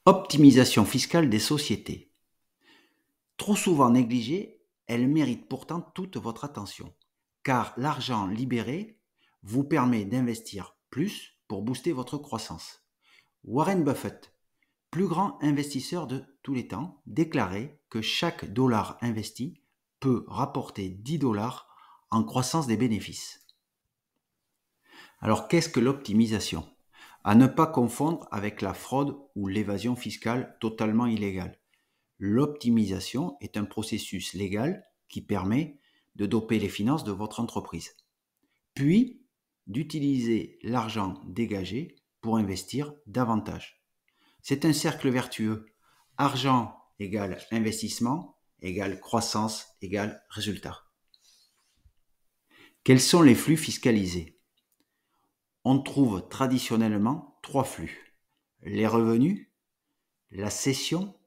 Optimisation fiscale des sociétés. Trop souvent négligée, elle mérite pourtant toute votre attention, car l'argent libéré vous permet d'investir plus pour booster votre croissance. Warren Buffett, plus grand investisseur de tous les temps, déclarait que chaque dollar investi peut rapporter 10 dollars en croissance des bénéfices. Alors qu'est-ce que l'optimisation? À ne pas confondre avec la fraude ou l'évasion fiscale totalement illégale. L'optimisation est un processus légal qui permet de doper les finances de votre entreprise, puis d'utiliser l'argent dégagé pour investir davantage. C'est un cercle vertueux. Argent égale investissement égale croissance égale résultat. Quels sont les flux fiscalisés? On trouve traditionnellement trois flux: les revenus, la cession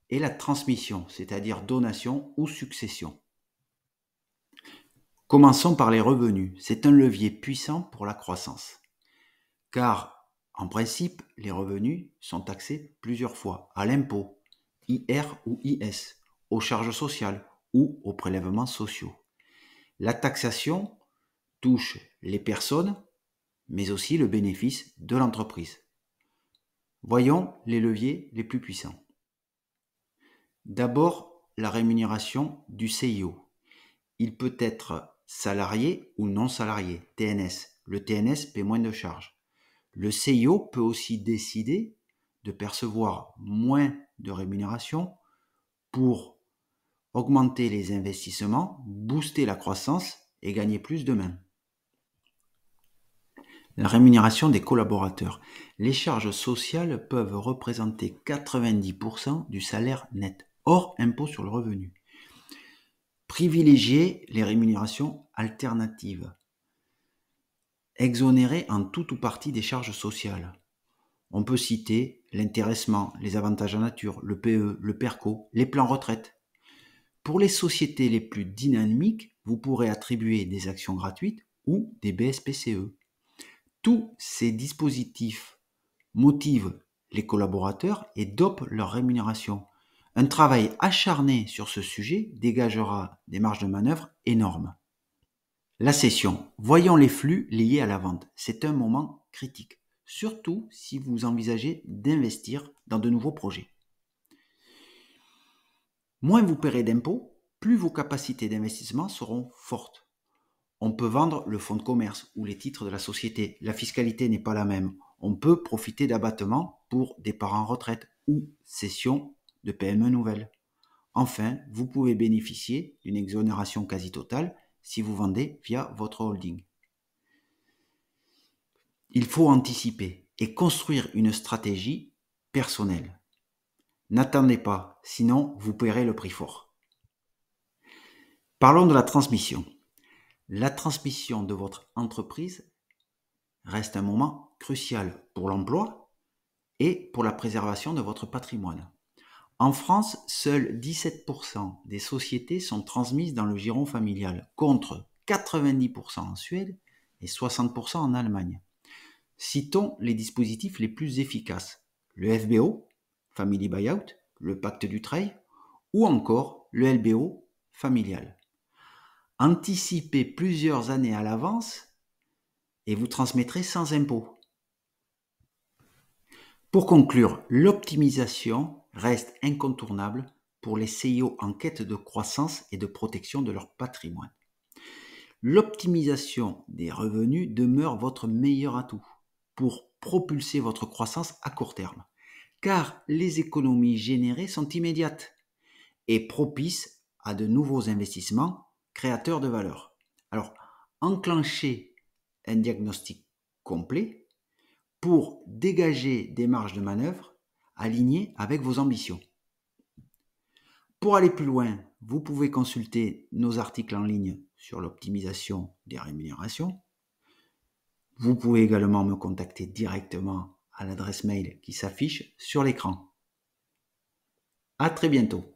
et la transmission, c'est-à-dire donation ou succession. Commençons par les revenus. C'est un levier puissant pour la croissance, car en principe, les revenus sont taxés plusieurs fois à l'impôt, IR ou IS, aux charges sociales ou aux prélèvements sociaux. La taxation touche les personnes, mais aussi le bénéfice de l'entreprise. Voyons les leviers les plus puissants. D'abord, la rémunération du CIO. Il peut être salarié ou non salarié, TNS. Le TNS paie moins de charges. Le CIO peut aussi décider de percevoir moins de rémunération pour augmenter les investissements, booster la croissance et gagner plus de main. La rémunération des collaborateurs. Les charges sociales peuvent représenter 90% du salaire net, hors impôt sur le revenu. Privilégier les rémunérations alternatives. Exonérer en tout ou partie des charges sociales. On peut citer l'intéressement, les avantages en nature, le PE, le PERCO, les plans retraite. Pour les sociétés les plus dynamiques, vous pourrez attribuer des actions gratuites ou des BSPCE. Tous ces dispositifs motivent les collaborateurs et dopent leur rémunération. Un travail acharné sur ce sujet dégagera des marges de manœuvre énormes. La cession. Voyons les flux liés à la vente. C'est un moment critique, surtout si vous envisagez d'investir dans de nouveaux projets. Moins vous paierez d'impôts, plus vos capacités d'investissement seront fortes. On peut vendre le fonds de commerce ou les titres de la société. La fiscalité n'est pas la même. On peut profiter d'abattements pour départ en retraite ou cession de PME nouvelles. Enfin, vous pouvez bénéficier d'une exonération quasi totale si vous vendez via votre holding. Il faut anticiper et construire une stratégie personnelle. N'attendez pas, sinon vous paierez le prix fort. Parlons de la transmission. La transmission de votre entreprise reste un moment crucial pour l'emploi et pour la préservation de votre patrimoine. En France, seuls 17% des sociétés sont transmises dans le giron familial, contre 90% en Suède et 60% en Allemagne. Citons les dispositifs les plus efficaces: le FBO, Family Buyout, le pacte du Dutreil, ou encore le LBO familial. Anticipez plusieurs années à l'avance et vous transmettrez sans impôt. Pour conclure, l'optimisation reste incontournable pour les CIO en quête de croissance et de protection de leur patrimoine. L'optimisation des revenus demeure votre meilleur atout pour propulser votre croissance à court terme, car les économies générées sont immédiates et propices à de nouveaux investissements créateurs de valeur. Alors, enclenchez un diagnostic complet pour dégager des marges de manœuvre alignées avec vos ambitions. Pour aller plus loin, vous pouvez consulter nos articles en ligne sur l'optimisation des rémunérations. Vous pouvez également me contacter directement à l'adresse mail qui s'affiche sur l'écran. À très bientôt.